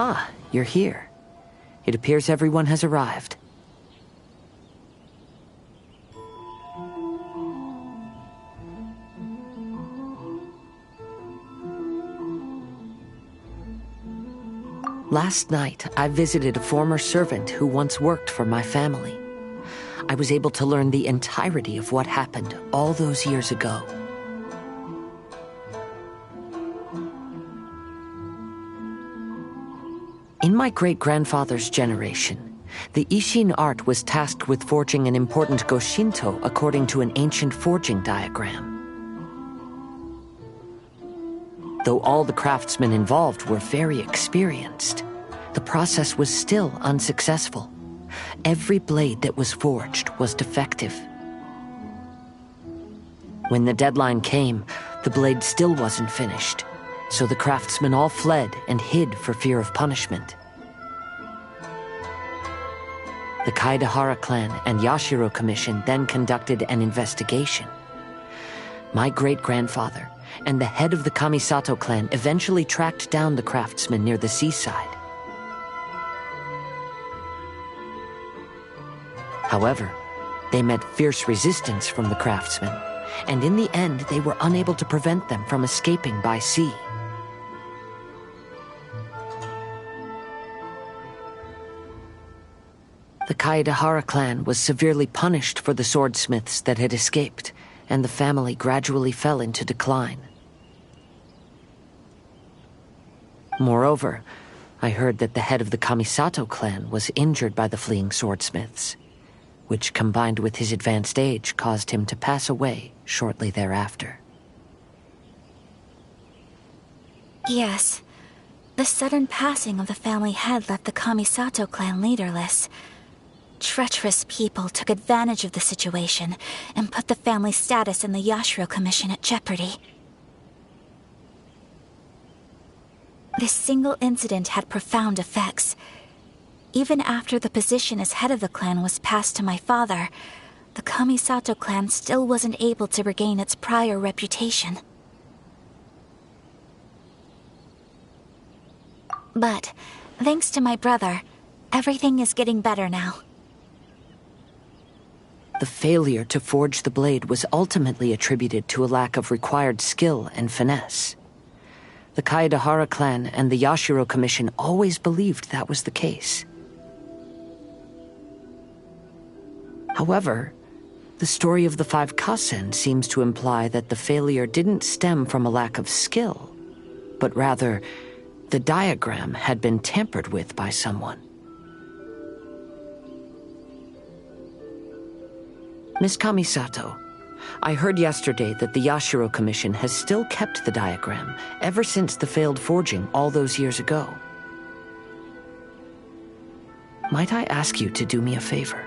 Ah, you're here. It appears everyone has arrived. Last night, I visited a former servant who once worked for my family. I was able to learn the entirety of what happened all those years ago. In my great-grandfather's generation, the Ishin art was tasked with forging an important Goshinto according to an ancient forging diagram. Though all the craftsmen involved were very experienced, the process was still unsuccessful. Every blade that was forged was defective. When the deadline came, the blade still wasn't finished, so the craftsmen all fled and hid for fear of punishment. The Kaedahara clan and Yashiro Commission then conducted an investigation. My great-grandfather and the head of the Kamisato clan eventually tracked down the craftsmen near the seaside. However, they met fierce resistance from the craftsmen, and in the end they were unable to prevent them from escaping by sea. The Kaedahara clan was severely punished for the swordsmiths that had escaped, and the family gradually fell into decline. Moreover, I heard that the head of the Kamisato clan was injured by the fleeing swordsmiths, which combined with his advanced age caused him to pass away shortly thereafter. Yes. The sudden passing of the family head left the Kamisato clan leaderless. Treacherous people took advantage of the situation and put the family's status in the Yashiro Commission at jeopardy. This single incident had profound effects. Even after the position as head of the clan was passed to my father, the Kamisato clan still wasn't able to regain its prior reputation. But, thanks to my brother, everything is getting better now. The failure to forge the blade was ultimately attributed to a lack of required skill and finesse. The Kaedahara clan and the Yashiro Commission always believed that was the case. However, the story of the 5 Kasen seems to imply that the failure didn't stem from a lack of skill, but rather, the diagram had been tampered with by someone. Miss Kamisato, I heard yesterday that the Yashiro Commission has still kept the diagram ever since the failed forging all those years ago. Might I ask you to do me a favor?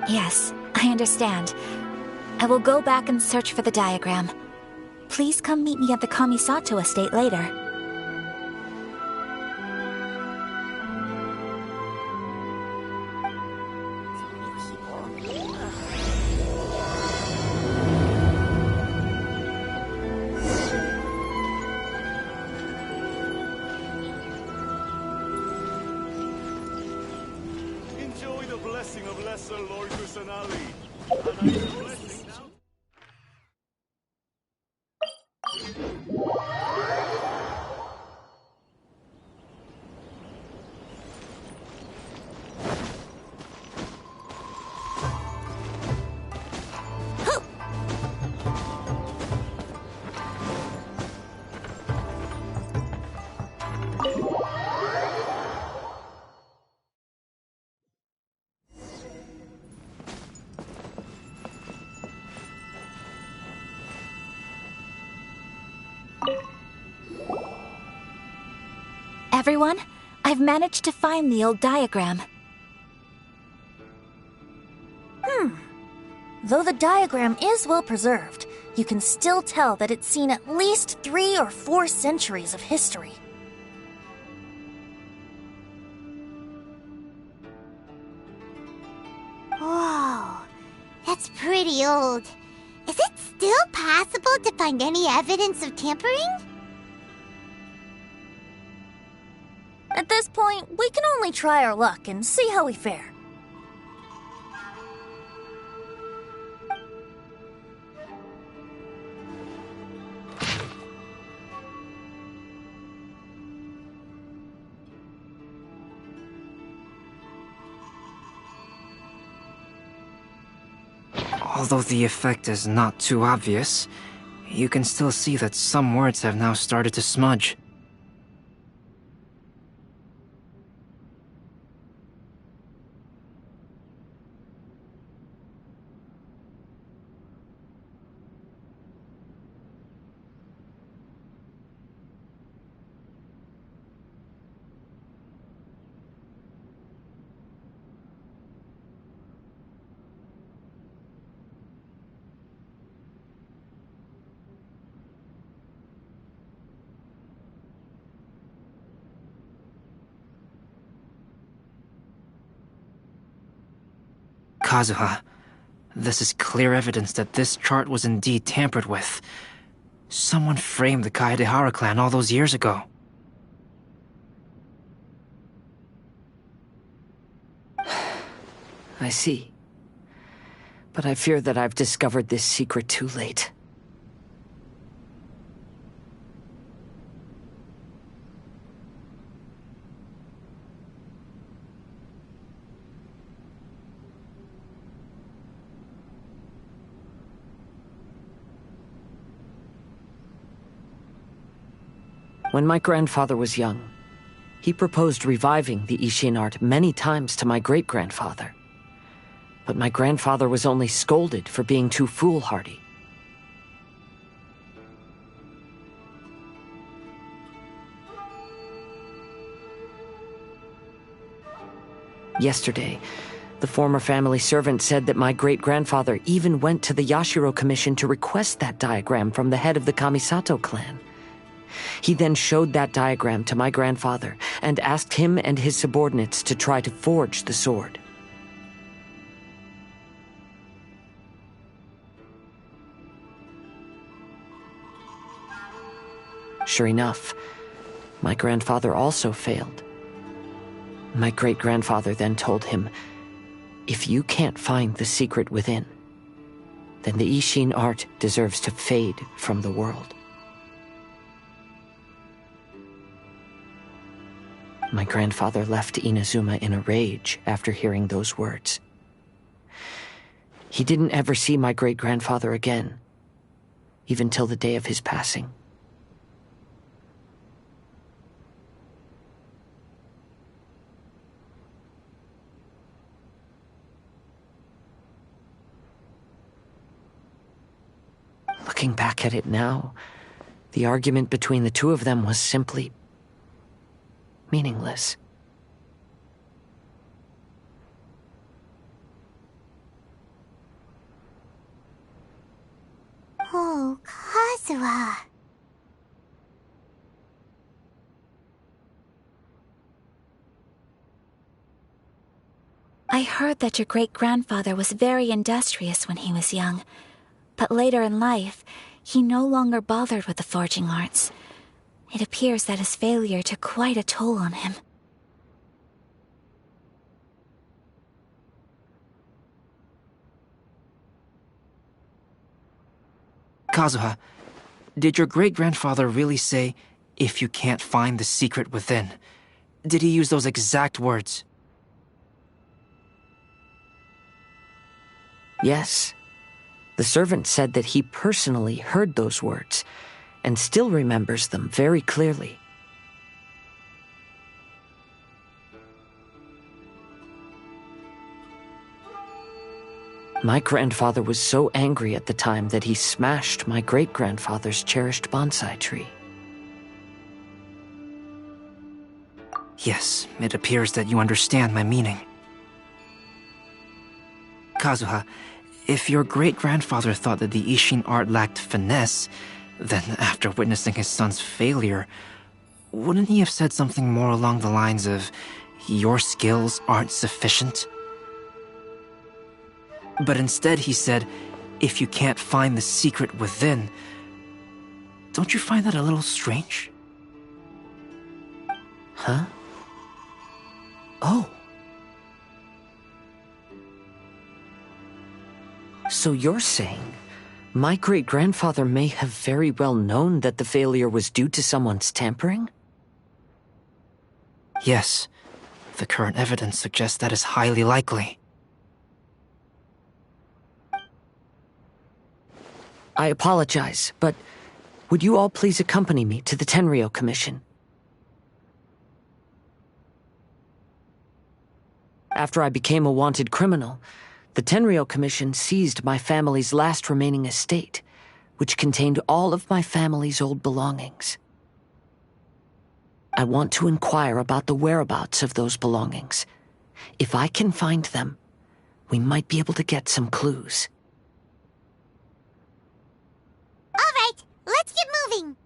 Yes, I understand. I will go back and search for the diagram. Please come meet me at the Kamisato estate later. Enjoy the blessing of Lesser Lord Kusanali. And I am blessing now. Everyone, I've managed to find the old diagram. Though the diagram is well preserved, you can still tell that it's seen at least 3 or 4 centuries of history. Whoa, that's pretty old. Is it still possible to find any evidence of tampering? At this point, we can only try our luck and see how we fare. Although the effect is not too obvious, you can still see that some words have now started to smudge. Kazuha, this is clear evidence that this chart was indeed tampered with. Someone framed the Kaedehara clan all those years ago. I see. But I fear that I've discovered this secret too late. When my grandfather was young, he proposed reviving the Ishin art many times to my great-grandfather. But my grandfather was only scolded for being too foolhardy. Yesterday, the former family servant said that my great-grandfather even went to the Yashiro Commission to request that diagram from the head of the Kamisato clan. He then showed that diagram to my grandfather and asked him and his subordinates to try to forge the sword. Sure enough, my grandfather also failed. My great-grandfather then told him, "If you can't find the secret within, then the Ishin art deserves to fade from the world." My grandfather left Inazuma in a rage after hearing those words. He didn't ever see my great-grandfather again, even till the day of his passing. Looking back at it now, the argument between the two of them was simply meaningless. Oh, Kazuha. I heard that your great-grandfather was very industrious when he was young, but later in life, he no longer bothered with the forging arts. It appears that his failure took quite a toll on him. Kazuha, did your great-grandfather really say, "If you can't find the secret within"? Did he use those exact words? Yes. The servant said that he personally heard those words, and still remembers them very clearly. My grandfather was so angry at the time that he smashed my great-grandfather's cherished bonsai tree. Yes, it appears that you understand my meaning. Kazuha, if your great-grandfather thought that the Ishin art lacked finesse, then after witnessing his son's failure, wouldn't he have said something more along the lines of, "Your skills aren't sufficient"? But instead he said, "If you can't find the secret within." Don't you find that a little strange? Huh? Oh. So you're saying my great-grandfather may have very well known that the failure was due to someone's tampering? Yes. The current evidence suggests that is highly likely. I apologize, but would you all please accompany me to the Tenryou Commission? After I became a wanted criminal, the Tenryou Commission seized my family's last remaining estate, which contained all of my family's old belongings. I want to inquire about the whereabouts of those belongings. If I can find them, we might be able to get some clues. All right, let's get moving.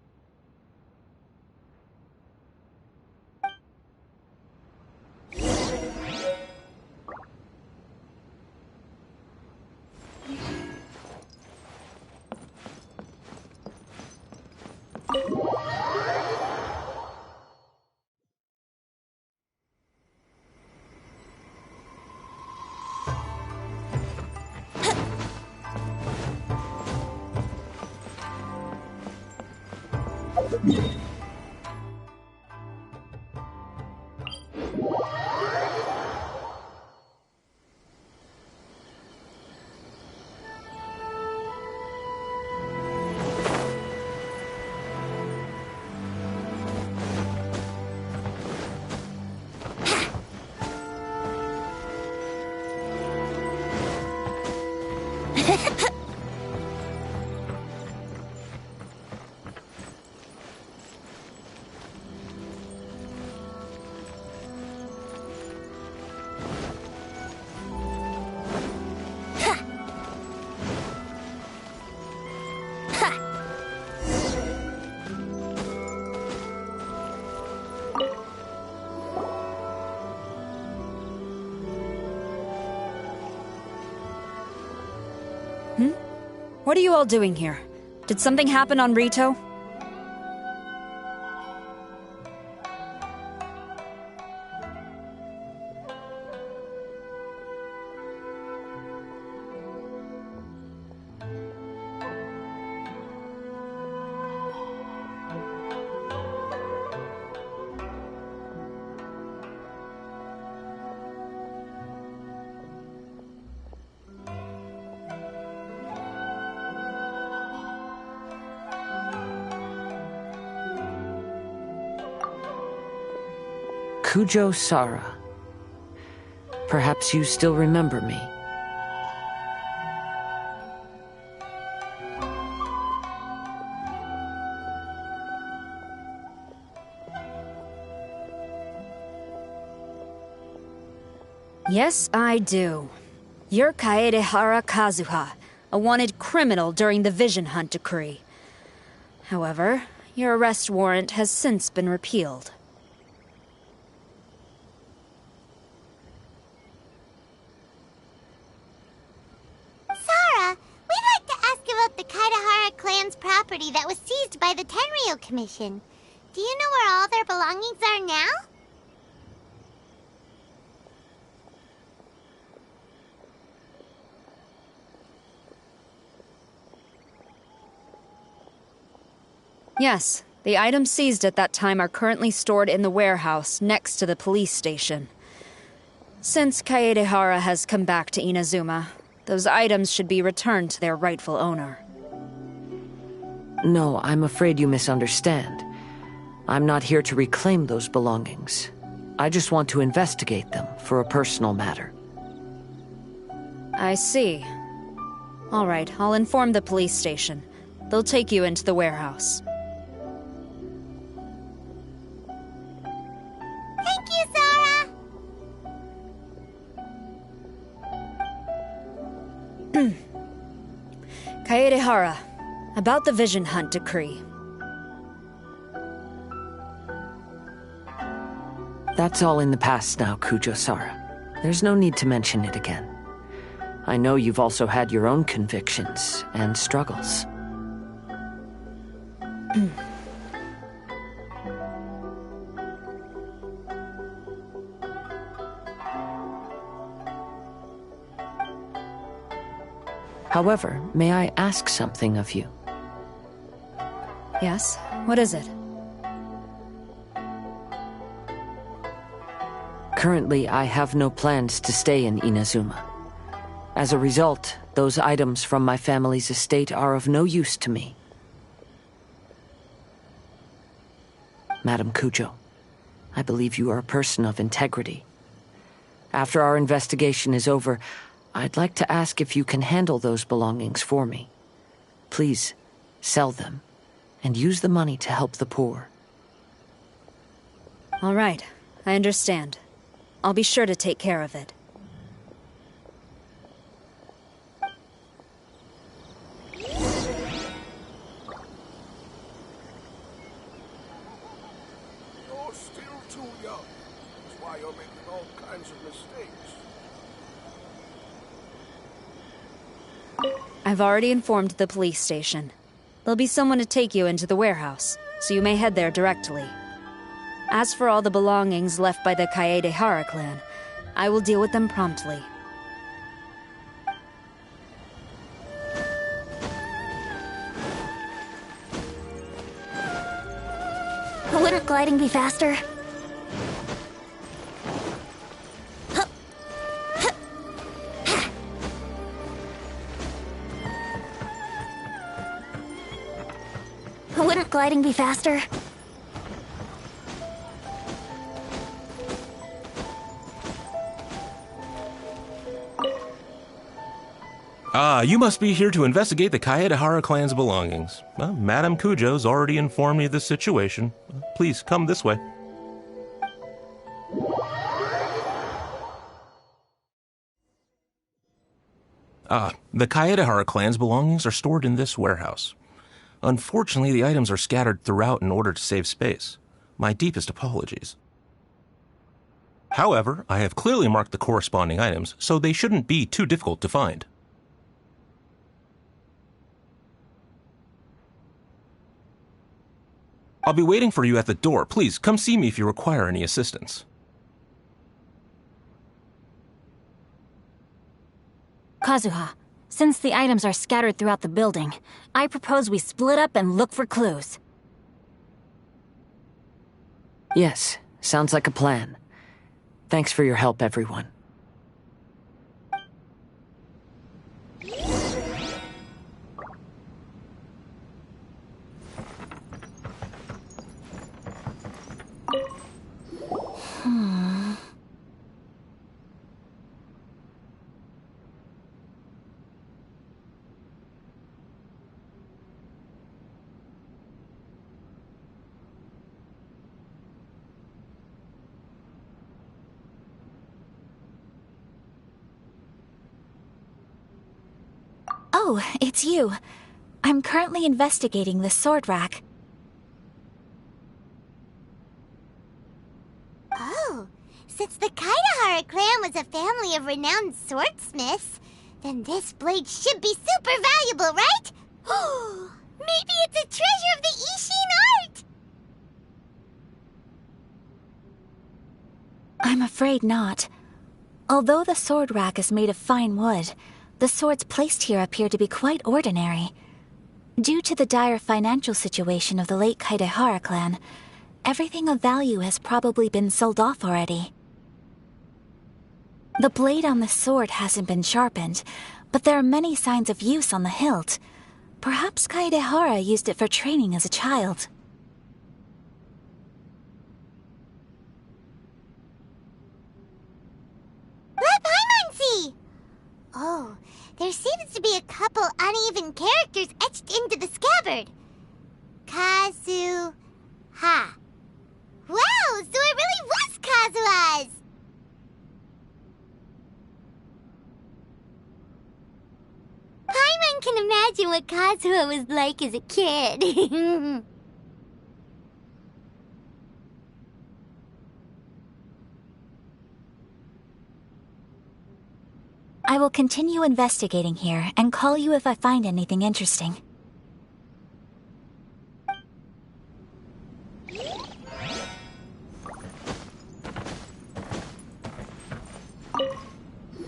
What are you all doing here? Did something happen on Rito? Kujo Sara. Perhaps you still remember me. Yes, I do. You're Kaedehara Kazuha, a wanted criminal during the Vision Hunt decree. However, your arrest warrant has since been repealed. Sara, we'd like to ask about the Kaedehara clan's property that was seized by the Tenryou Commission. Do you know where all their belongings are now? Yes, the items seized at that time are currently stored in the warehouse next to the police station. Since Kaedehara has come back to Inazuma, those items should be returned to their rightful owner. No, I'm afraid you misunderstand. I'm not here to reclaim those belongings. I just want to investigate them for a personal matter. I see. All right, I'll inform the police station. They'll take you into the warehouse. Thank you, Sara! Kaedehara, about the Vision Hunt decree. That's all in the past now, Kujo-Sara. There's no need to mention it again. I know you've also had your own convictions and struggles. However, may I ask something of you? Yes? What is it? Currently, I have no plans to stay in Inazuma. As a result, those items from my family's estate are of no use to me. Madam Cujo, I believe you are a person of integrity. After our investigation is over, I'd like to ask if you can handle those belongings for me. Please, sell them, and use the money to help the poor. All right, I understand. I'll be sure to take care of it. You're still too young. That's why you're making all kinds of mistakes. I've already informed the police station. There'll be someone to take you into the warehouse, so you may head there directly. As for all the belongings left by the Kaedehara clan, I will deal with them promptly. Wouldn't gliding be faster? Wouldn't gliding be faster? You must be here to investigate the Kaedehara clan's belongings. Well, Madame Cujo's already informed me of the situation. Please, come this way. The Kaedehara clan's belongings are stored in this warehouse. Unfortunately, the items are scattered throughout in order to save space. My deepest apologies. However, I have clearly marked the corresponding items, so they shouldn't be too difficult to find. I'll be waiting for you at the door. Please, come see me if you require any assistance. Kazuha, since the items are scattered throughout the building, I propose we split up and look for clues. Yes, sounds like a plan. Thanks for your help, everyone. Oh, it's you. I'm currently investigating the sword rack. Oh, since the Kaedehara clan was a family of renowned swordsmiths, then this blade should be super valuable, right? Oh, maybe it's a treasure of the Ishin art! I'm afraid not. Although the sword rack is made of fine wood, the swords placed here appear to be quite ordinary. Due to the dire financial situation of the late Kaedehara clan, everything of value has probably been sold off already. The blade on the sword hasn't been sharpened, but there are many signs of use on the hilt. Perhaps Kaedehara used it for training as a child. Let Paimon see! Oh, there seems to be a couple uneven characters etched into the scabbard. Kazuha. Wow, so it really was Kazuha's! Paimon can imagine what Kazuha was like as a kid. I will continue investigating here and call you if I find anything interesting.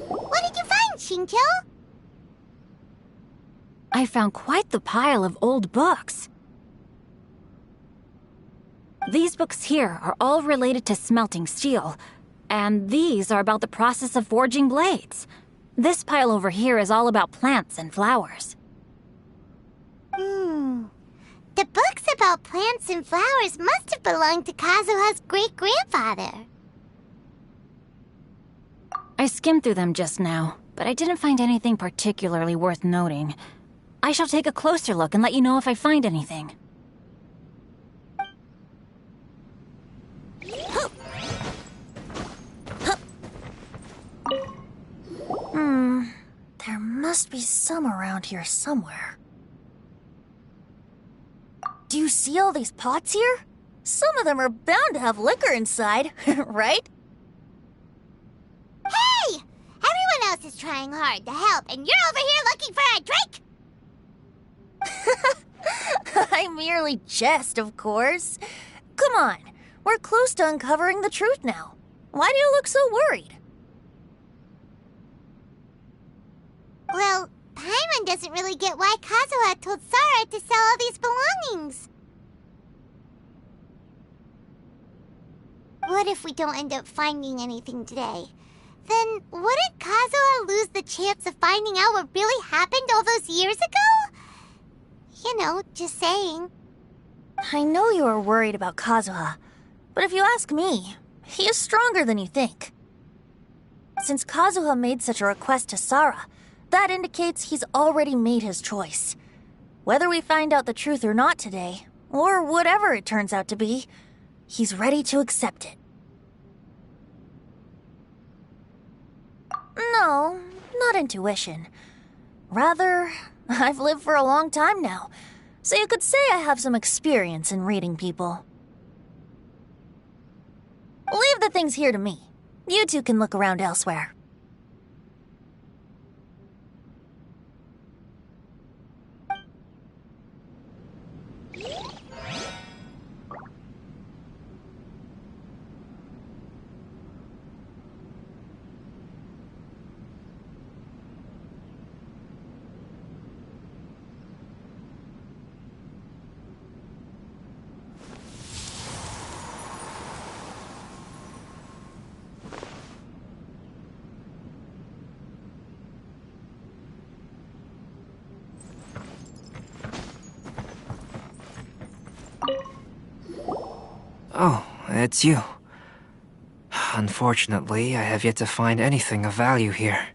What did you find, Shincho? I found quite the pile of old books. These books here are all related to smelting steel, and these are about the process of forging blades. This pile over here is all about plants and flowers. The books about plants and flowers must have belonged to Kazuha's great-grandfather. I skimmed through them just now, but I didn't find anything particularly worth noting. I shall take a closer look and let you know if I find anything. There must be some around here somewhere. Do you see all these pots here? Some of them are bound to have liquor inside, right? Hey! Everyone else is trying hard to help, and you're over here looking for a drink? I merely jest, of course. Come on, we're close to uncovering the truth now. Why do you look so worried? Well, Paimon doesn't really get why Kazuha told Sarah to sell all these belongings. What if we don't end up finding anything today? Then wouldn't Kazuha lose the chance of finding out what really happened all those years ago? You know, just saying. I know you are worried about Kazuha, but if you ask me, he is stronger than you think. Since Kazuha made such a request to Sarah, that indicates he's already made his choice. Whether we find out the truth or not today, or whatever it turns out to be, he's ready to accept it. No, not intuition. Rather, I've lived for a long time now, so you could say I have some experience in reading people. Leave the things here to me. You two can look around elsewhere. Oh, it's you. Unfortunately, I have yet to find anything of value here.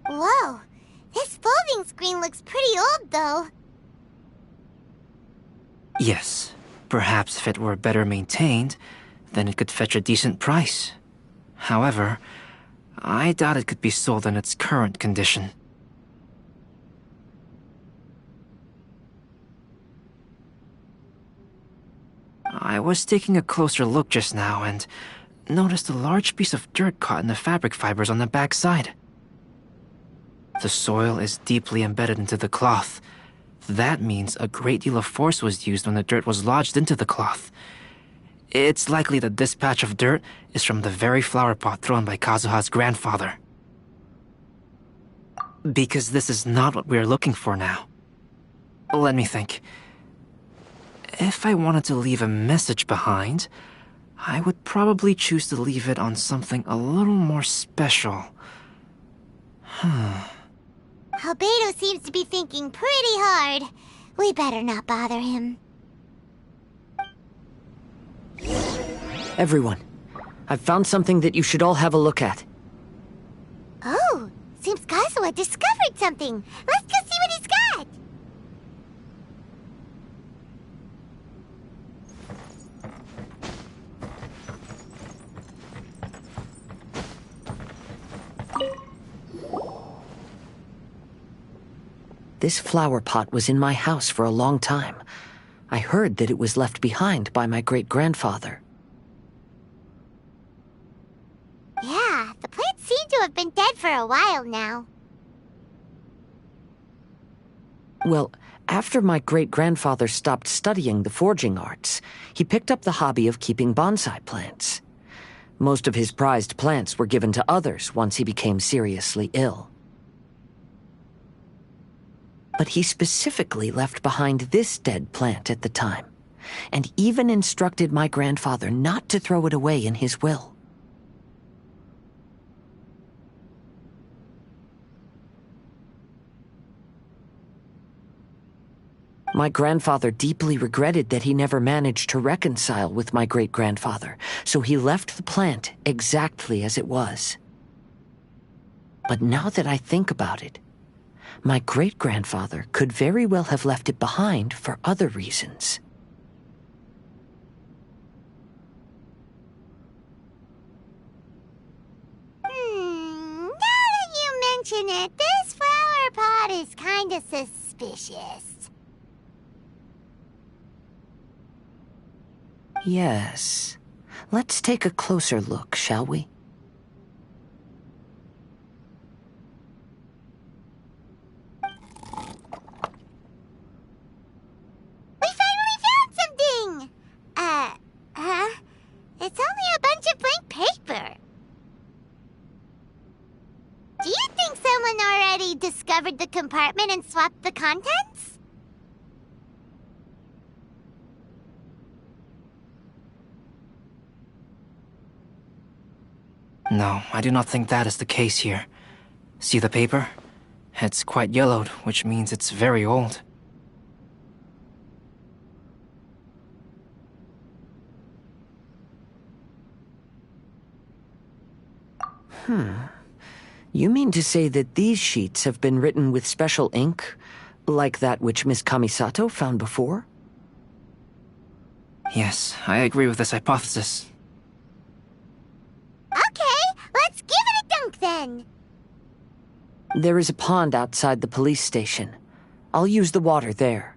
Whoa, this folding screen looks pretty old, though. Yes, perhaps if it were better maintained, then it could fetch a decent price. However, I doubt it could be sold in its current condition. I was taking a closer look just now and noticed a large piece of dirt caught in the fabric fibers on the back side. The soil is deeply embedded into the cloth. That means a great deal of force was used when the dirt was lodged into the cloth. It's likely that this patch of dirt is from the very flower pot thrown by Kazuha's grandfather. Because this is not what we're looking for now. Let me think. If I wanted to leave a message behind, I would probably choose to leave it on something a little more special. Albedo seems to be thinking pretty hard. We better not bother him. Everyone, I've found something that you should all have a look at. Oh, seems Kazuha discovered something. Let's go see what he's got. This flower pot was in my house for a long time. I heard that it was left behind by my great-grandfather. Yeah, the plants seem to have been dead for a while now. Well, after my great-grandfather stopped studying the forging arts, he picked up the hobby of keeping bonsai plants. Most of his prized plants were given to others once he became seriously ill. But he specifically left behind this dead plant at the time, and even instructed my grandfather not to throw it away in his will. My grandfather deeply regretted that he never managed to reconcile with my great-grandfather, so he left the plant exactly as it was. But now that I think about it, my great-grandfather could very well have left it behind for other reasons. Now that you mention it, this flower pot is kinda suspicious. Yes. Let's take a closer look, shall we? We finally found something! It's only a bunch of blank paper. Do you think someone already discovered the compartment and swapped the contents? No, I do not think that is the case here. See the paper? It's quite yellowed, which means it's very old. You mean to say that these sheets have been written with special ink, like that which Miss Kamisato found before? Yes, I agree with this hypothesis. Okay, let's give it a dunk then. There is a pond outside the police station. I'll use the water there.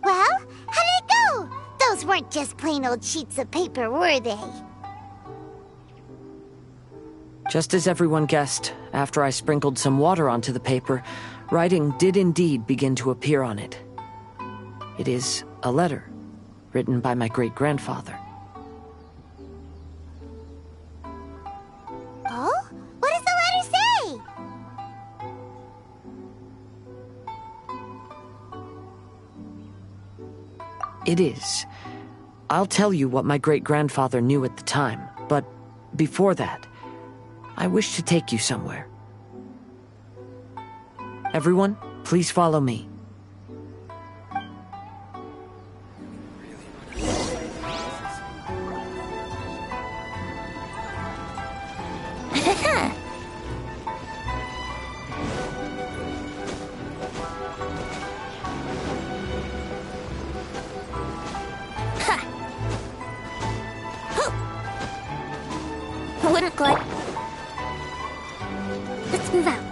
Well, how did it go? Those weren't just plain old sheets of paper, were they? Just as everyone guessed, after I sprinkled some water onto the paper, writing did indeed begin to appear on it. It is a letter, written by my great-grandfather. Oh? What does the letter say? It is. I'll tell you what my great-grandfather knew at the time, but before that, I wish to take you somewhere. Everyone, please follow me. Wouldn't like... Let's move out.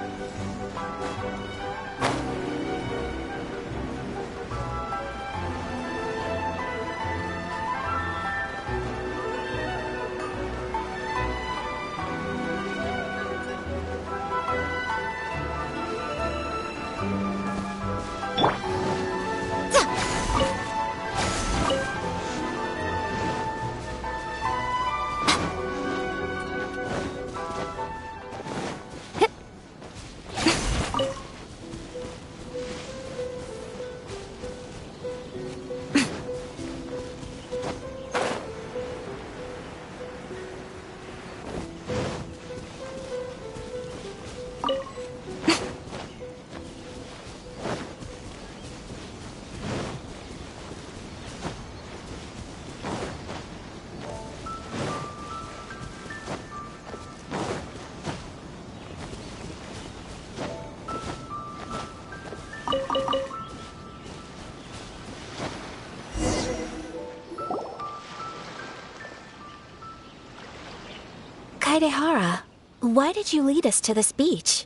Kaedehara, why did you lead us to this beach?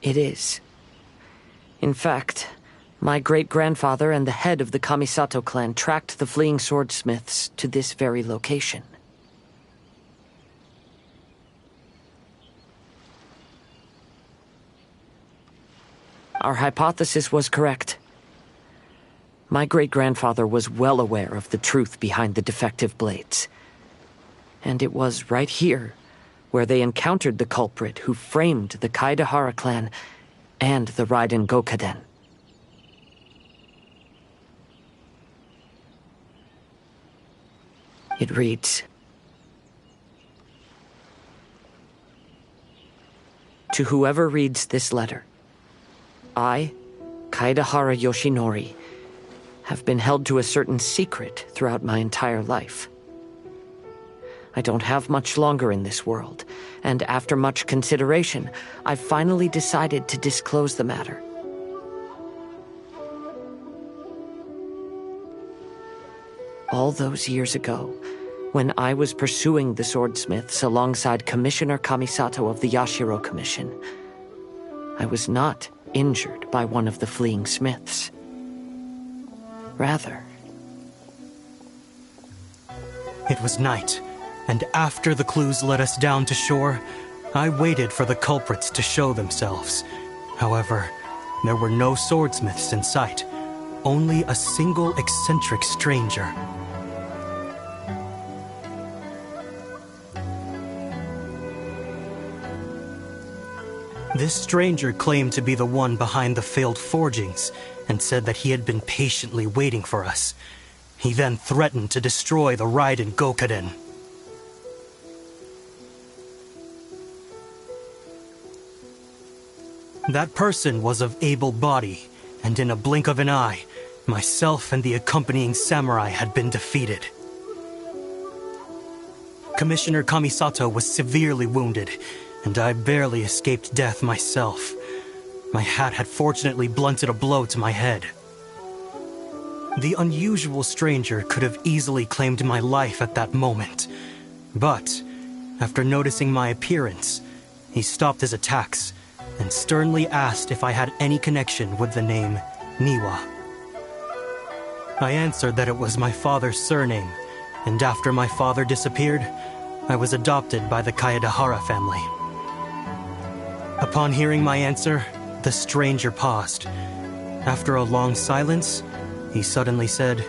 It is. In fact, my great-grandfather and the head of the Kamisato clan tracked the fleeing swordsmiths to this very location. Our hypothesis was correct. My great-grandfather was well aware of the truth behind the defective blades. And it was right here where they encountered the culprit who framed the Kaedehara clan and the Raiden Gokaden. It reads, "To whoever reads this letter, I, Kaedehara Yoshinori, have been held to a certain secret throughout my entire life. I don't have much longer in this world, and after much consideration, I've finally decided to disclose the matter. All those years ago, when I was pursuing the swordsmiths alongside Commissioner Kamisato of the Yashiro Commission, I was not injured by one of the fleeing smiths. Rather, it was night, and after the clues led us down to shore, I waited for the culprits to show themselves. However, there were no swordsmiths in sight, only a single eccentric stranger. This stranger claimed to be the one behind the failed forgings, and said that he had been patiently waiting for us. He then threatened to destroy the Raiden Gokaden. That person was of able body, and in a blink of an eye, myself and the accompanying samurai had been defeated. Commissioner Kamisato was severely wounded, and I barely escaped death myself. My hat had fortunately blunted a blow to my head. The unusual stranger could have easily claimed my life at that moment. But, after noticing my appearance, he stopped his attacks and sternly asked if I had any connection with the name Niwa. I answered that it was my father's surname, and after my father disappeared, I was adopted by the Kaedehara family. Upon hearing my answer, the stranger paused. After a long silence, he suddenly said,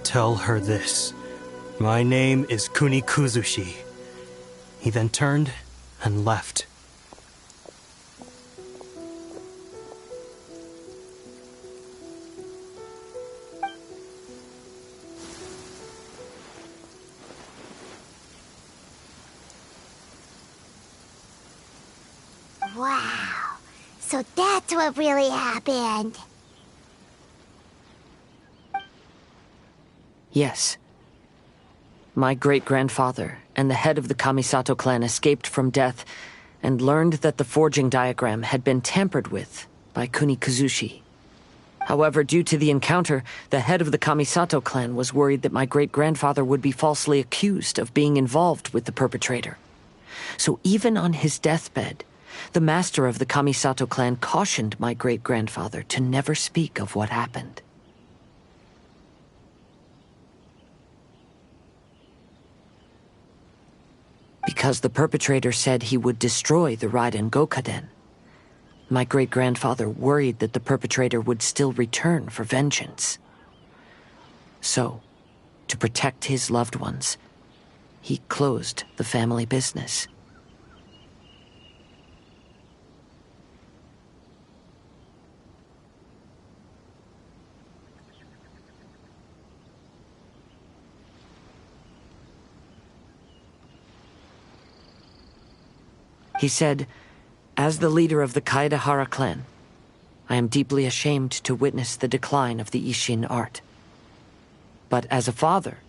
"Tell her this. My name is Kunikuzushi." He then turned and left. Wow. So that's what really happened. yes. My great-grandfather and the head of the Kamisato clan escaped from death and learned that the forging diagram had been tampered with by Kunikuzushi. However, due to the encounter, the head of the Kamisato clan was worried that my great-grandfather would be falsely accused of being involved with the perpetrator. So even on his deathbed, the master of the Kamisato clan cautioned my great-grandfather to never speak of what happened. Because the perpetrator said he would destroy the Raiden Gokaden, my great-grandfather worried that the perpetrator would still return for vengeance. So, to protect his loved ones, he closed the family business. He said, "As the leader of the Kaedehara clan, I am deeply ashamed to witness the decline of the Ishin art. But as a father,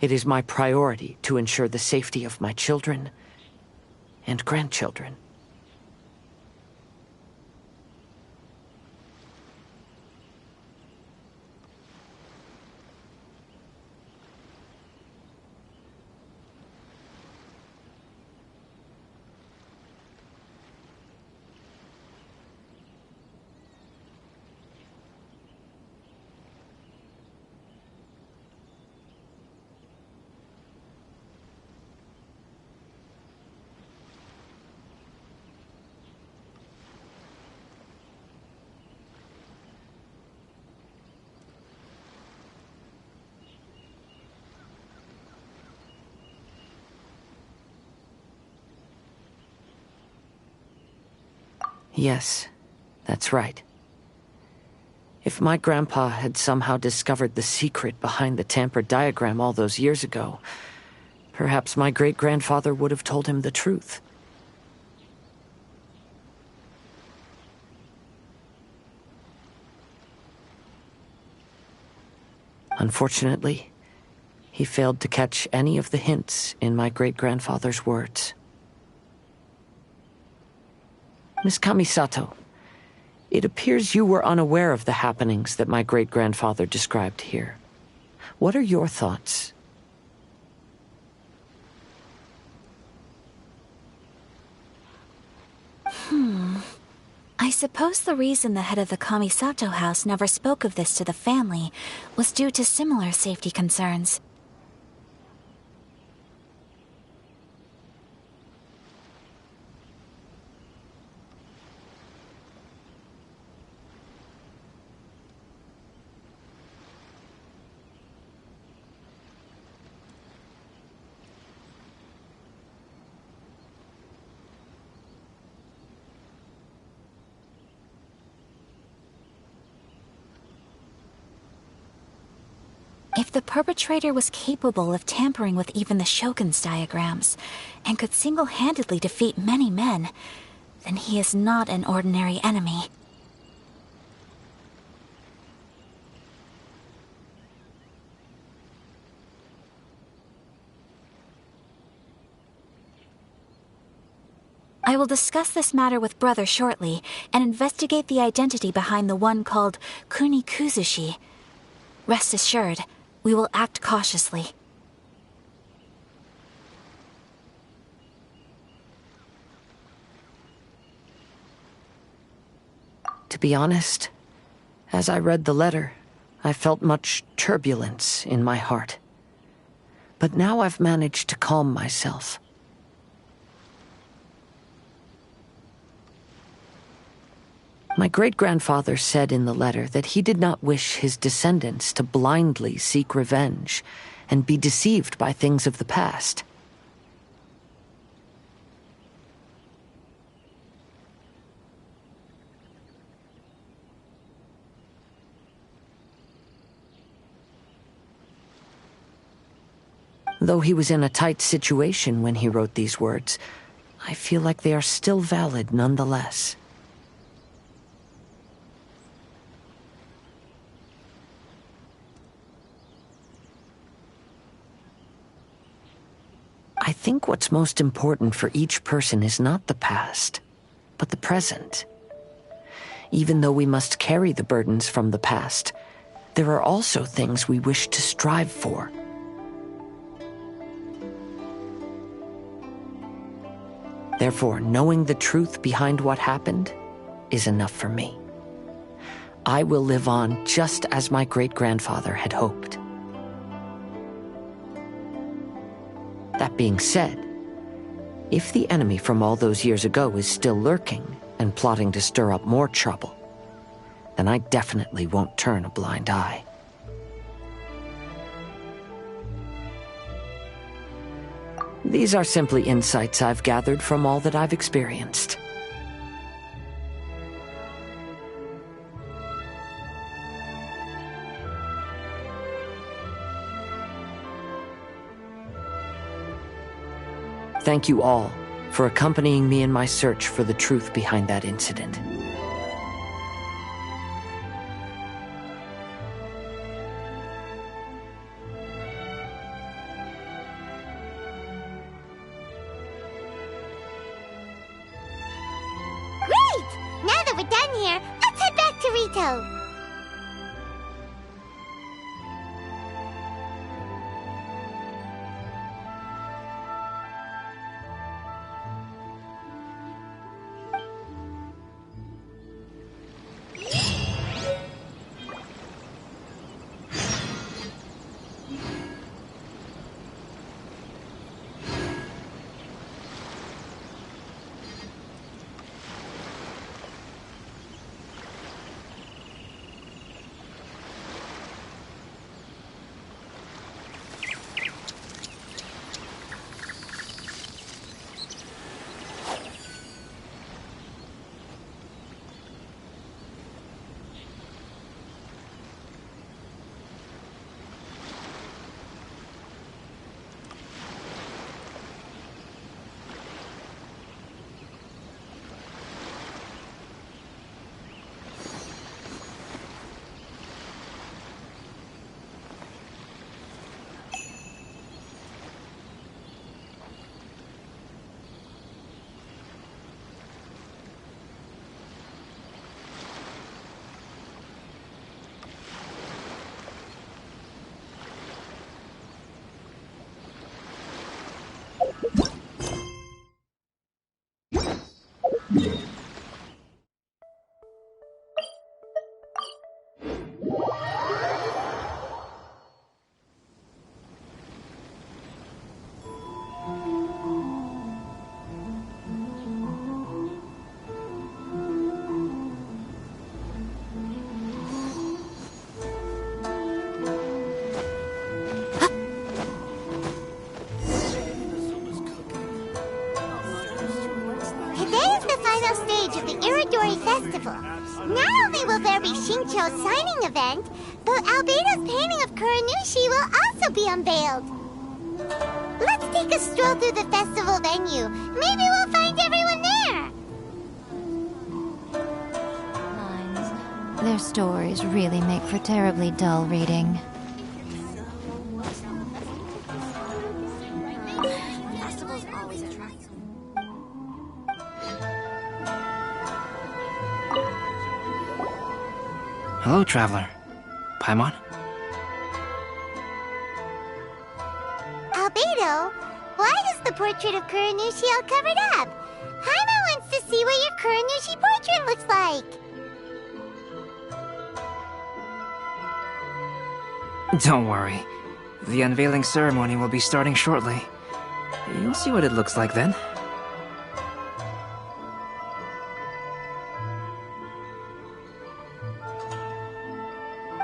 it is my priority to ensure the safety of my children and grandchildren." Yes, that's right. If my grandpa had somehow discovered the secret behind the tampered diagram all those years ago, perhaps my great-grandfather would have told him the truth. Unfortunately, he failed to catch any of the hints in my great-grandfather's words. Miss Kamisato, it appears you were unaware of the happenings that my great-grandfather described here. What are your thoughts? I suppose the reason the head of the Kamisato house never spoke of this to the family was due to similar safety concerns. If the perpetrator was capable of tampering with even the Shogun's diagrams, and could single-handedly defeat many men, then he is not an ordinary enemy. I will discuss this matter with Brother shortly, and investigate the identity behind the one called Kunikuzushi. Rest assured, we will act cautiously. To be honest, as I read the letter, I felt much turbulence in my heart. But now I've managed to calm myself. My great-grandfather said in the letter that he did not wish his descendants to blindly seek revenge and be deceived by things of the past. Though he was in a tight situation when he wrote these words, I feel like they are still valid nonetheless. I think what's most important for each person is not the past, but the present. Even though we must carry the burdens from the past, there are also things we wish to strive for. Therefore, knowing the truth behind what happened is enough for me. I will live on just as my great-grandfather had hoped. That being said, if the enemy from all those years ago is still lurking and plotting to stir up more trouble, then I definitely won't turn a blind eye. These are simply insights I've gathered from all that I've experienced. Thank you all for accompanying me in my search for the truth behind that incident. Great! Now that we're done here, let's head back to Rito. Shincho stage of the Iridori Festival. Not only will there be Shincho's signing event, but Albedo's painting of Kuranushi will also be unveiled. Let's take a stroll through the festival venue. Maybe we'll find everyone there. Their stories really make for terribly dull reading. Hello, traveler. Paimon? Albedo, why is the portrait of Kuranushi all covered up? Paimon wants to see what your Kuranushi portrait looks like. Don't worry. The unveiling ceremony will be starting shortly. You'll see what it looks like then.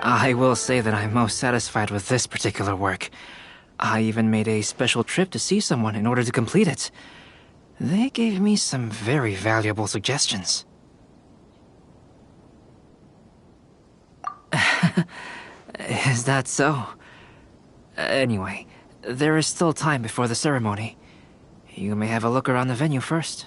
I will say that I'm most satisfied with this particular work. I even made a special trip to see someone in order to complete it. They gave me some very valuable suggestions. Is that so? Anyway, there is still time before the ceremony. You may have a look around the venue first.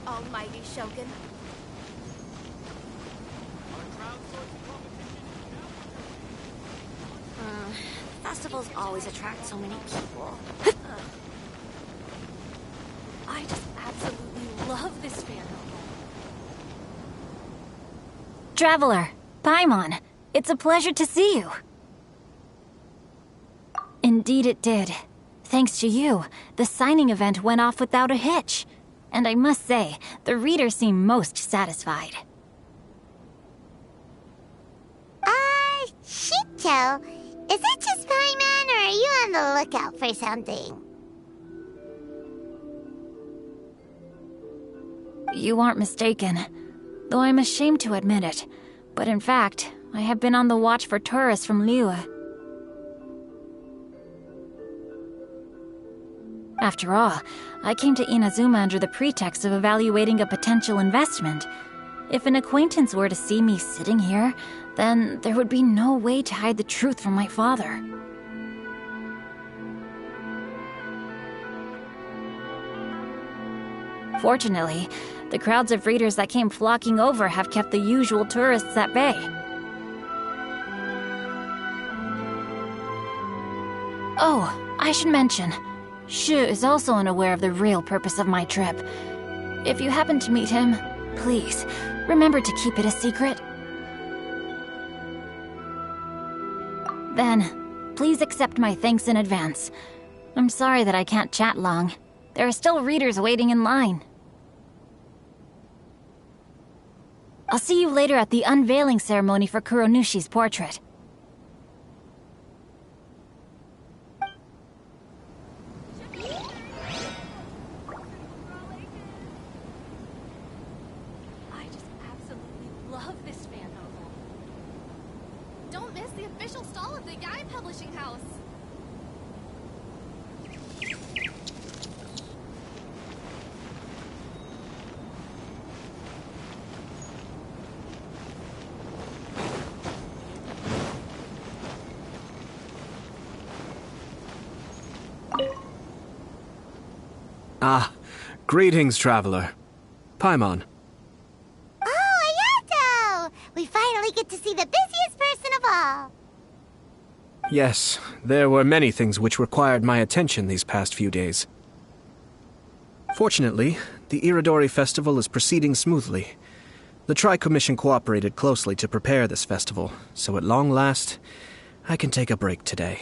Almighty Shogun. Festivals always attract so many people. I just absolutely love this fandom. Traveler, Paimon, it's a pleasure to see you. Indeed it did. Thanks to you, the signing event went off without a hitch. And I must say, the readers seem most satisfied. Shincho, is it just Paimon, or are you on the lookout for something? You aren't mistaken, though I'm ashamed to admit it. But in fact, I have been on the watch for tourists from Liyue. After all, I came to Inazuma under the pretext of evaluating a potential investment. If an acquaintance were to see me sitting here, then there would be no way to hide the truth from my father. Fortunately, the crowds of readers that came flocking over have kept the usual tourists at bay. Oh, I should mention, Shu is also unaware of the real purpose of my trip. If you happen to meet him, please, remember to keep it a secret. Then, please accept my thanks in advance. I'm sorry that I can't chat long. There are still readers waiting in line. I'll see you later at the unveiling ceremony for Kuronushi's portrait. I just absolutely love this fan novel. Don't miss the official stall of the Yae Publishing House. Ah, greetings, traveler. Paimon. Oh, Ayato! We finally get to see the busiest person of all. Yes, there were many things which required my attention these past few days. Fortunately, the Iridori Festival is proceeding smoothly. The Tri-Commission cooperated closely to prepare this festival, so at long last, I can take a break today.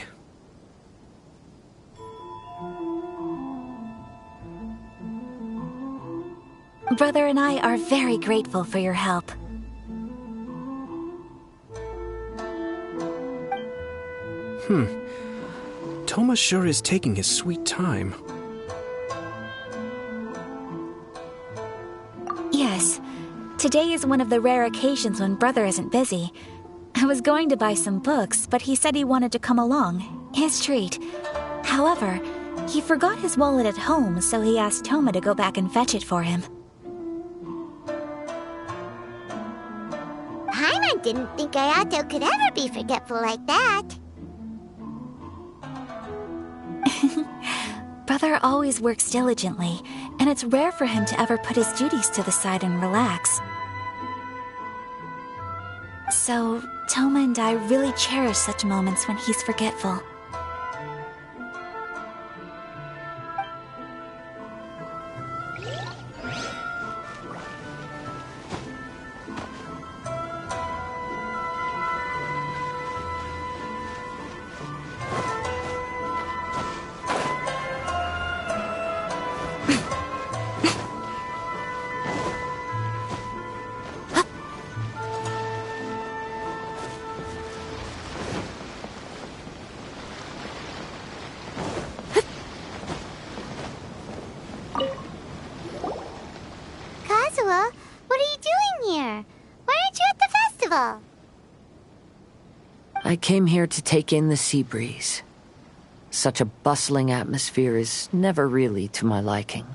Brother and I are very grateful for your help. Toma sure is taking his sweet time. Yes, Today is one of the rare occasions when Brother isn't busy. I was going to buy some books, but he said he wanted to come along. His treat. However, he forgot his wallet at home, so he asked Toma to go back and fetch it for him. Paimon didn't think Ayato could ever be forgetful like that. Brother always works diligently, and it's rare for him to ever put his duties to the side and relax. So, Toma and I really cherish such moments when he's forgetful. Kazuha, what are you doing here? Why aren't you at the festival? I came here to take in the sea breeze. Such a bustling atmosphere is never really to my liking.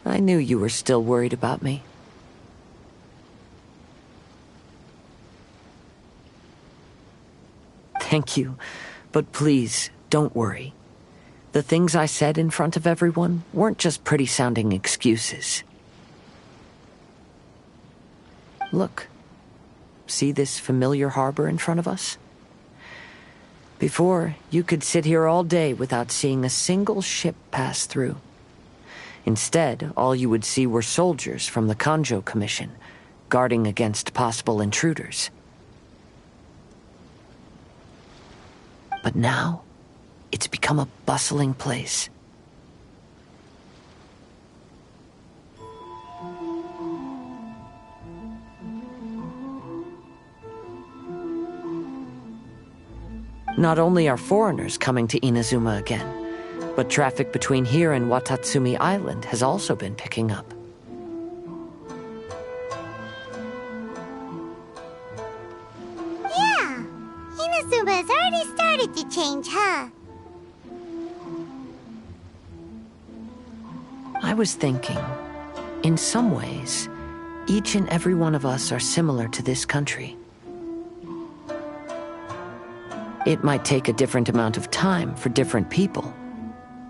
I knew you were still worried about me. Thank you, but please, don't worry. The things I said in front of everyone weren't just pretty-sounding excuses. Look. See this familiar harbor in front of us? Before, you could sit here all day without seeing a single ship pass through. Instead, all you would see were soldiers from the Kanjo Commission, guarding against possible intruders. But now, it's become a bustling place. Not only are foreigners coming to Inazuma again, but traffic between here and Watatsumi Island has also been picking up. Yeah, Inazuma has already started to change, huh? I was thinking, in some ways, each and every one of us are similar to this country. It might take a different amount of time for different people,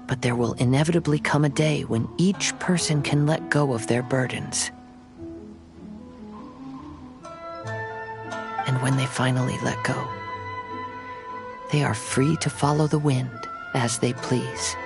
but there will inevitably come a day when each person can let go of their burdens. And when they finally let go, they are free to follow the wind as they please.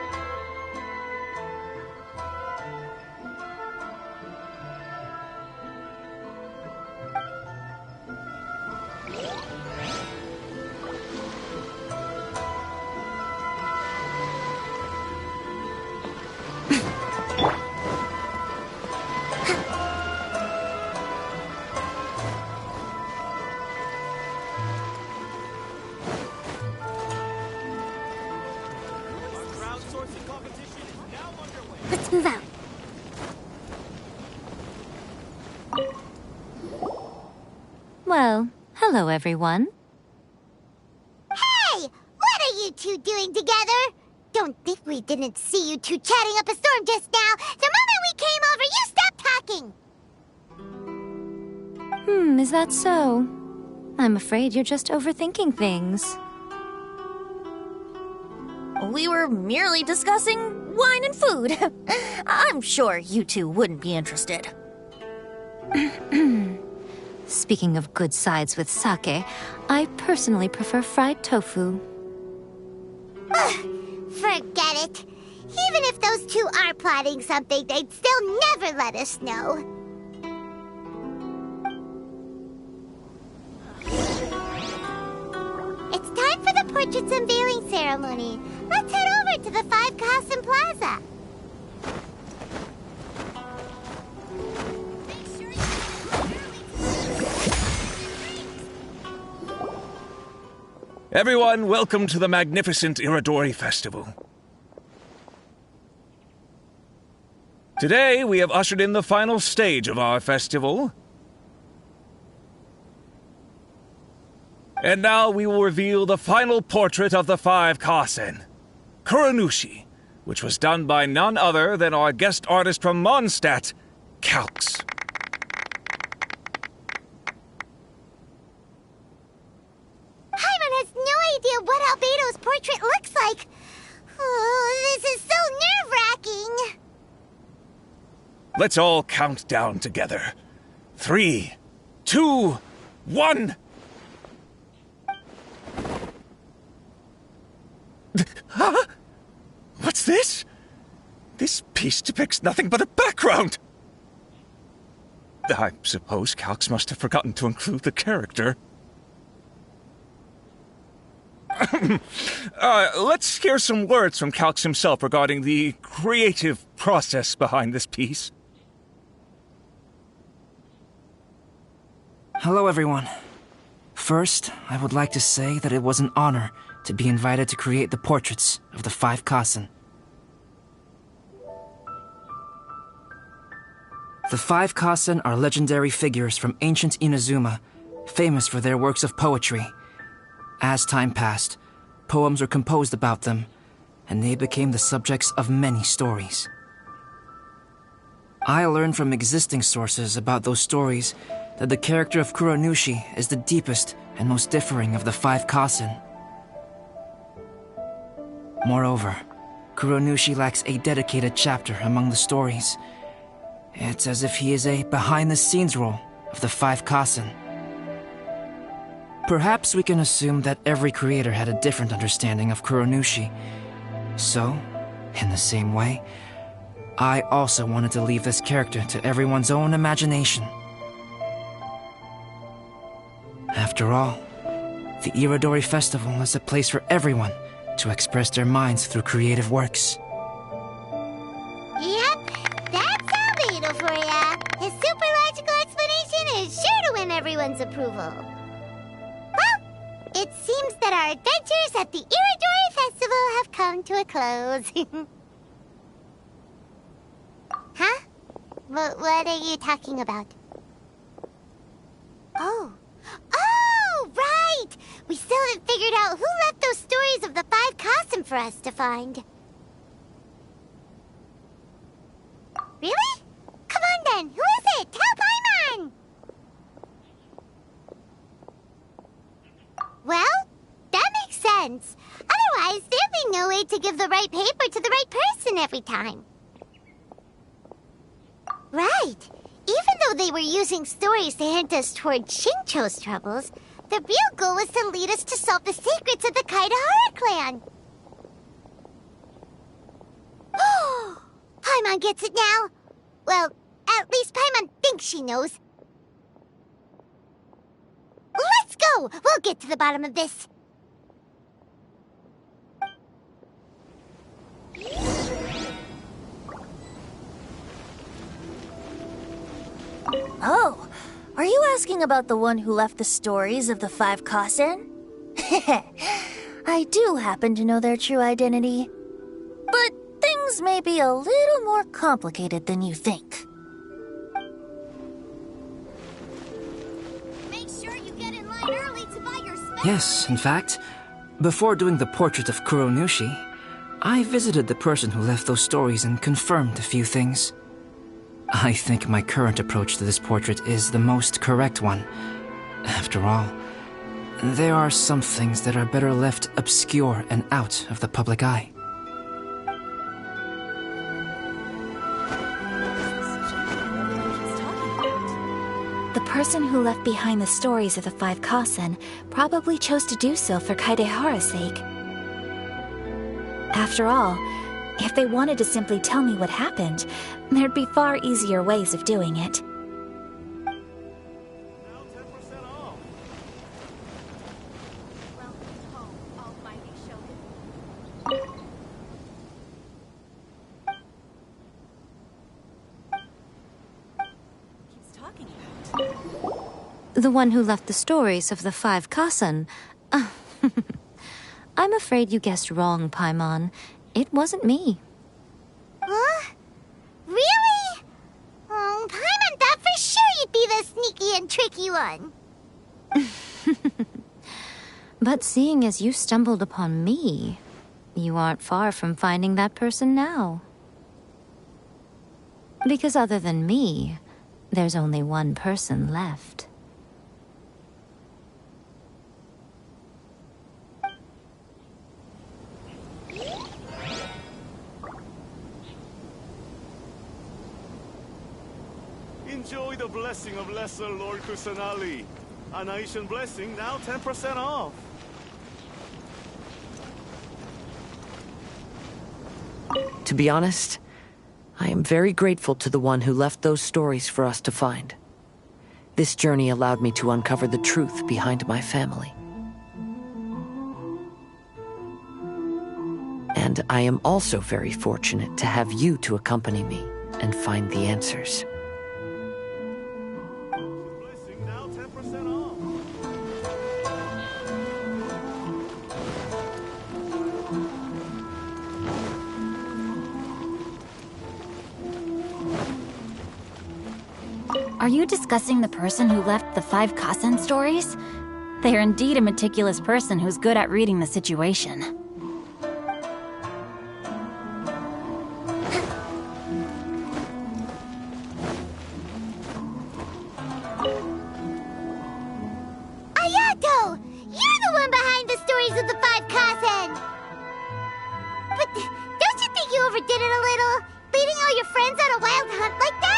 Let's move out. Well, hello everyone. Hey! What are you two doing together? Don't think we didn't see you two chatting up a storm just now. The moment we came over, you stopped talking. Is that so? I'm afraid you're just overthinking things. We were merely discussing wine and food. I'm sure you two wouldn't be interested. Speaking of good sides with sake, I personally prefer fried tofu. Forget it. Even if those two are plotting something, they'd still never let us know. It's time for the portraits unveiling ceremony. Let's head over to the Five Castle Plaza. Everyone, welcome to the magnificent Iridori Festival. Today, we have ushered in the final stage of our festival. And now we will reveal the final portrait of the Five Kasen, Kuronushi, which was done by none other than our guest artist from Mondstadt, Calx. Paimon has no idea what Albedo's portrait looks like. Oh, this is so nerve-wracking. Let's all count down together. 3, 2, 1... Huh? What's this? This piece depicts nothing but a background. I suppose Calx must have forgotten to include the character. Let's hear some words from Calx himself regarding the creative process behind this piece. Hello, everyone. First, I would like to say that it was an honor to be invited to create the portraits of the Five Kasen. The Five Kasen are legendary figures from ancient Inazuma, famous for their works of poetry. As time passed, poems were composed about them, and they became the subjects of many stories. I learned from existing sources about those stories that the character of Kuronushi is the deepest and most differing of the Five Kasen. Moreover, Kuronushi lacks a dedicated chapter among the stories. It's as if he is a behind-the-scenes role of the Five Kasen. Perhaps we can assume that every creator had a different understanding of Kuronushi. So, in the same way, I also wanted to leave this character to everyone's own imagination. After all, the Irodori Festival is a place for everyone to express their minds through creative works. Yep, that's Albedo for ya. His super logical explanation is sure to win everyone's approval. Well, it seems that our adventures at the Irodori Festival have come to a close. Huh? What are you talking about? Oh, right! We still haven't figured out who left those stories of the Five Kasen for us to find. Really? Come on then, who is it? Tell Paimon! Well, that makes sense. Otherwise, there'd be no way to give the right paper to the right person every time. Right. Even though they were using stories to hint us toward Shincho's troubles, the real goal was to lead us to solve the secrets of the Kaidahara clan. Paimon gets it now. Well, at least Paimon thinks she knows. Let's go! We'll get to the bottom of this. Oh, are you asking about the one who left the stories of the Five Kasen? I do happen to know their true identity. But things may be a little more complicated than you think. Make sure you get in line early to buy your special. Yes, in fact, before doing the portrait of Kuronushi, I visited the person who left those stories and confirmed a few things. I think my current approach to this portrait is the most correct one. After all, there are some things that are better left obscure and out of the public eye. The person who left behind the stories of the Five Kasen probably chose to do so for Kaidehara's sake. After all, if they wanted to simply tell me what happened, there'd be far easier ways of doing it. Now 10% off. Welcome home, almighty Shogun. Keeps talking about. The one who left the stories of the Five Kasen. I'm afraid you guessed wrong, Paimon. It wasn't me. Huh? Really? might be the sneaky and tricky one. But seeing as you stumbled upon me, you aren't far from finding that person now. Because other than me, there's only one person left. Enjoy the blessing of Lesser Lord Kusanali. An Aishan blessing now 10% off. To be honest, I am very grateful to the one who left those stories for us to find. This journey allowed me to uncover the truth behind my family. And I am also very fortunate to have you to accompany me and find the answers. Blessing now 10% off. Are you discussing the person who left the 5 Kasen stories? They are indeed a meticulous person who's good at reading the situation. Ayato! You're the one behind the stories of the 5 Kasen! But don't you think you overdid it a little? Leading all your friends on a wild hunt like that?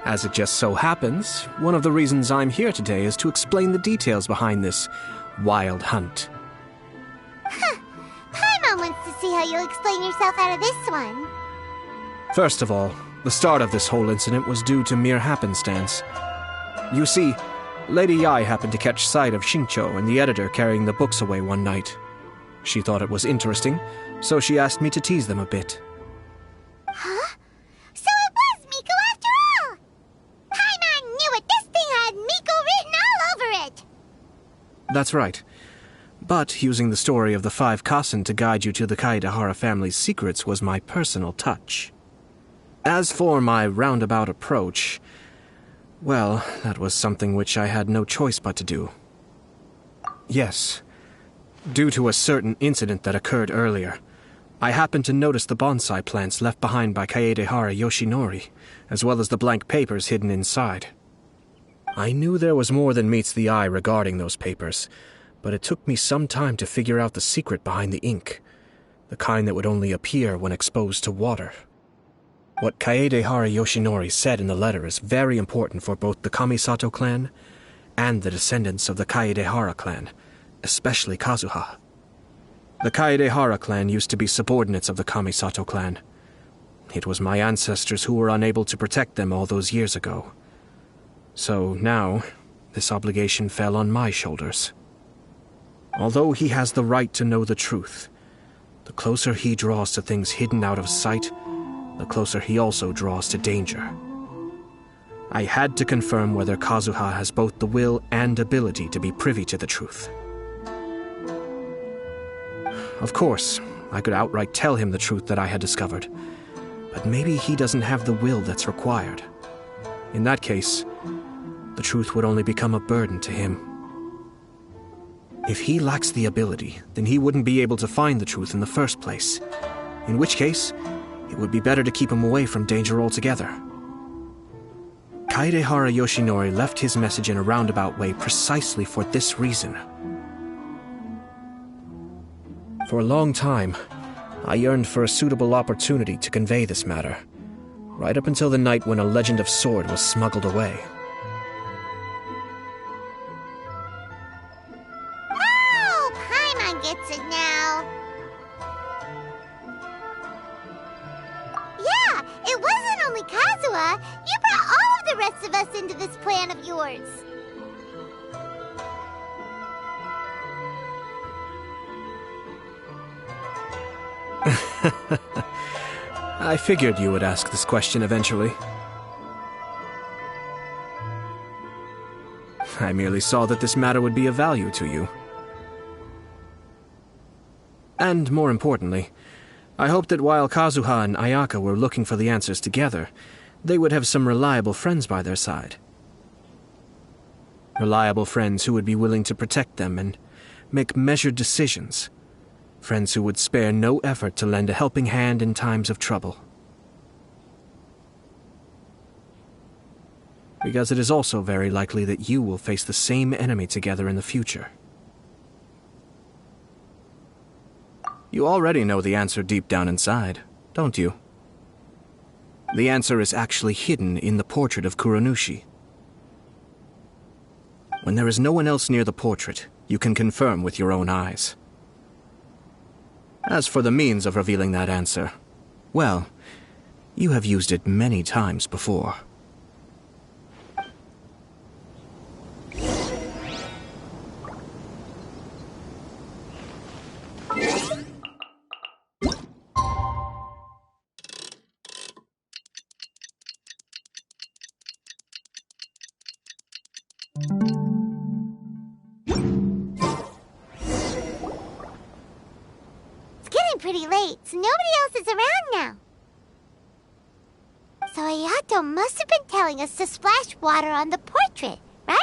As it just so happens, one of the reasons I'm here today is to explain the details behind this wild hunt. Paimon wants to see how you'll explain yourself out of this one. First of all, the start of this whole incident was due to mere happenstance. You see, Lady Yai happened to catch sight of Xingqiu and the editor carrying the books away one night. She thought it was interesting, so she asked me to tease them a bit. Huh? So it was Miko after all! Paimon knew it! This thing had Miko written all over it! That's right. But using the story of the 5 Kasen to guide you to the Kaedehara family's secrets was my personal touch. As for my roundabout approach, well, that was something which I had no choice but to do. Yes. Due to a certain incident that occurred earlier, I happened to notice the bonsai plants left behind by Kaedehara Yoshinori, as well as the blank papers hidden inside. I knew there was more than meets the eye regarding those papers, but it took me some time to figure out the secret behind the ink, the kind that would only appear when exposed to water. What Kaedehara Yoshinori said in the letter is very important for both the Kamisato clan and the descendants of the Kaedehara clan, especially Kazuha. The Kaedehara clan used to be subordinates of the Kamisato clan. It was my ancestors who were unable to protect them all those years ago. So now, this obligation fell on my shoulders. Although he has the right to know the truth, the closer he draws to things hidden out of sight, the closer he also draws to danger. I had to confirm whether Kazuha has both the will and ability to be privy to the truth. Of course, I could outright tell him the truth that I had discovered, but maybe he doesn't have the will that's required. In that case, the truth would only become a burden to him. If he lacks the ability, then he wouldn't be able to find the truth in the first place, in which case, it would be better to keep him away from danger altogether. Kaedehara Yoshinori left his message in a roundabout way precisely for this reason. For a long time, I yearned for a suitable opportunity to convey this matter, right up until the night when a legend of sword was smuggled away. Oh, Paimon gets it now. Yeah, it wasn't only Kazuha. You brought all of the rest of us into this plan of yours. I figured you would ask this question eventually. I merely saw that this matter would be of value to you. And more importantly, I hoped that while Kazuha and Ayaka were looking for the answers together, They would have some reliable friends by their side. Reliable friends who would be willing to protect them and make measured decisions. Friends who would spare no effort to lend a helping hand in times of trouble. Because it is also very likely that you will face the same enemy together in the future. You already know the answer deep down inside, don't you? The answer is actually hidden in the portrait of Kuranushi. When there is no one else near the portrait, you can confirm with your own eyes. As for the means of revealing that answer, well, you have used it many times before. Pretty late, so nobody else is around now. So Ayato must have been telling us to splash water on the portrait, right?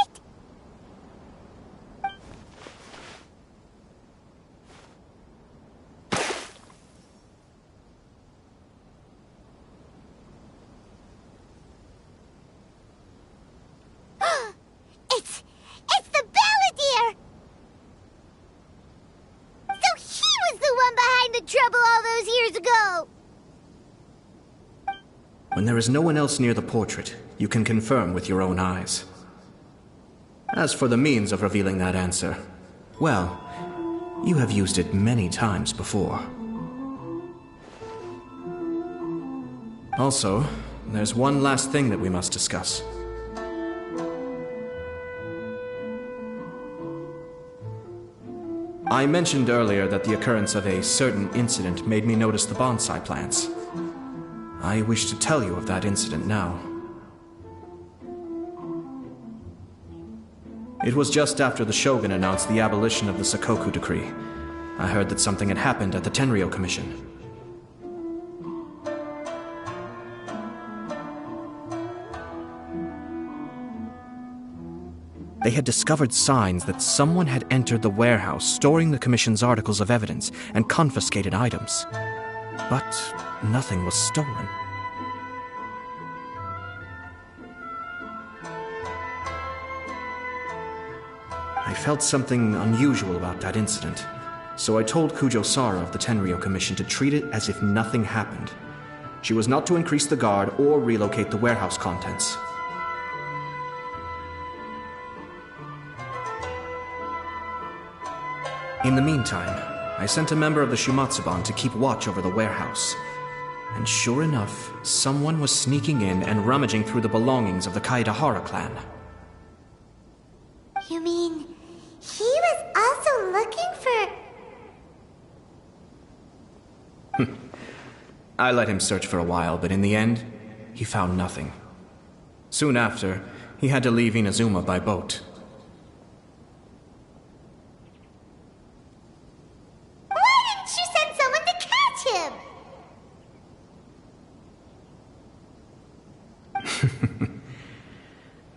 It's the Balladeer! So he was the one behind the trouble all those years ago! When there is no one else near the portrait, you can confirm with your own eyes. As for the means of revealing that answer, well, you have used it many times before. Also, there's one last thing that we must discuss. I mentioned earlier that the occurrence of a certain incident made me notice the bonsai plants. I wish to tell you of that incident now. It was just after the Shogun announced the abolition of the Sakoku decree. I heard that something had happened at the Tenryou Commission. They had discovered signs that someone had entered the warehouse storing the Commission's articles of evidence and confiscated items. But nothing was stolen. I felt something unusual about that incident, so I told Kujo-Sara of the Tenryou Commission to treat it as if nothing happened. She was not to increase the guard or relocate the warehouse contents. In the meantime, I sent a member of the Shumatsuban to keep watch over the warehouse. And sure enough, someone was sneaking in and rummaging through the belongings of the Kaedahara clan. You mean, he was also looking for... I let him search for a while, but in the end, he found nothing. Soon after, he had to leave Inazuma by boat.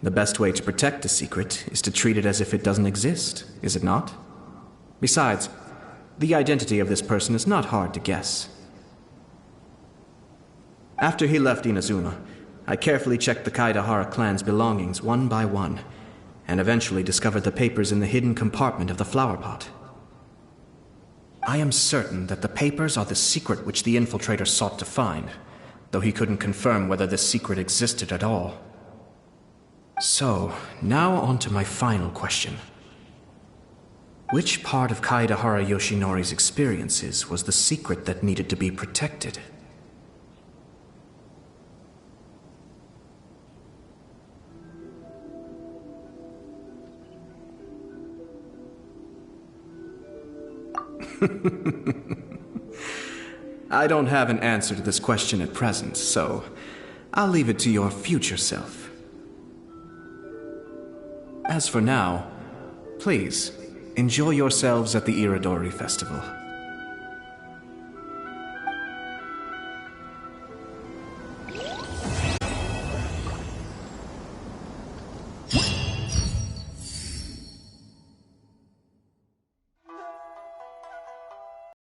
The best way to protect a secret is to treat it as if it doesn't exist, is it not? Besides, the identity of this person is not hard to guess. After he left Inazuma, I carefully checked the Kaedahara clan's belongings one by one, and eventually discovered the papers in the hidden compartment of the flower pot. I am certain that the papers are the secret which the infiltrator sought to find, though he couldn't confirm whether this secret existed at all. So, now on to my final question. Which part of Kaedahara Yoshinori's experiences was the secret that needed to be protected? I don't have an answer to this question at present, so I'll leave it to your future self. As for now, please, enjoy yourselves at the Iridori Festival.